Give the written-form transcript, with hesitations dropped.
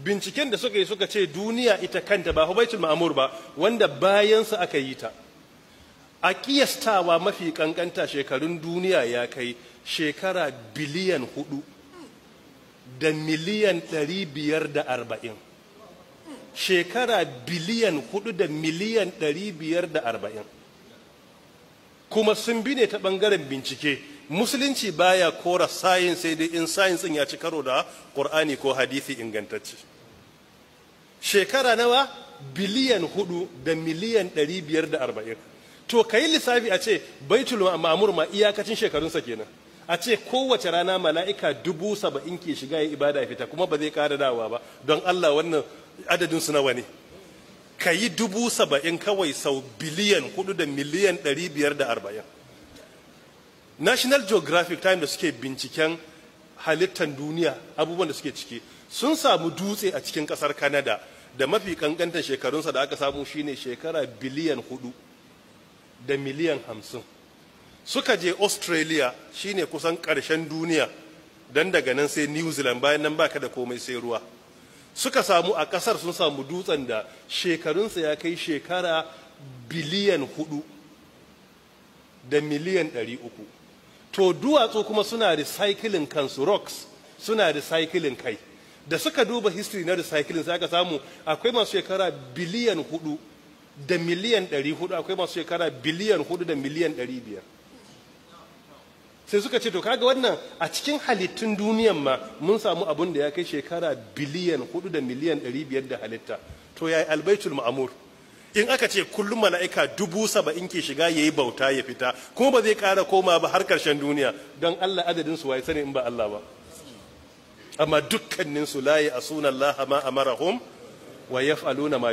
binciken da suka yi suka ce duniya ita kanta ba baitul ma'mur ba, wanda bayansa aka yi ta, a kiyastawa mafi kankanta shekarun duniya ya kai shekara biliyan 4 da miliyan 540. Shekara biliyan 4 da miliyan 540. Kuma sun bi ne ta bangaren bincike. Musulunci baya kora sayin, sai dai in sayin din ya ci karo da Qur'ani ko hadisi ingantacce. Shekara nawa? Biliyan 4 da miliyan 540. To kai lissafi a ce baitul ma'mur ma iyakacin shekarunsa kenan. A ce kowace rana mala'ika 70,000 ke shiga ya ibada ya fita, kuma ba zai ƙara dawa ba. Don Allah, wannan adadin su nawa ne? Ka yi 70,000 kawai sau biliyan 4 da miliyan 540. National Geographic Time da suke binciken halittar duniya, abubuwan da suke ciki, sun samu dutse a cikin kasar Canada da mafi kankantar shekarunsa da aka samu shine shekara biliyan 4 da miliyan 50. Suka je Australia, shine kusan ƙarshen duniya, dan daga nan sai New Zealand, bayan nan baka da komai sai ruwa. Suka samu a ƙasar, sun samu dutsen da shekarunsa ya kai shekara biliyan 4 da miliyan 300. To duwatsu kuma suna recycling kansu, rocks suna recycling kai. Da suka duba history na recycling sai aka samu akwai masu shekara biliyan 4 da miliyan 400, akwai masu shekara biliyan 4 da miliyan 500. Sai suka ce to kaga wannan a cikin halittun duniyan ma mun samu abun da ya kai shekara biliyan 4 da miliyan 500 da halitta. To yayi albaitul ma'mur. In aka ce kullum mala'ika 70,000 ke shiga yayi bauta ya fita, kuma ba zai ƙara koma ba har ƙarshen duniya, don Allah adadin su waye sani in ba Allah ba. Amma dukkanin su la ya'suna Allah ma amarahum wa yaf'aluna ma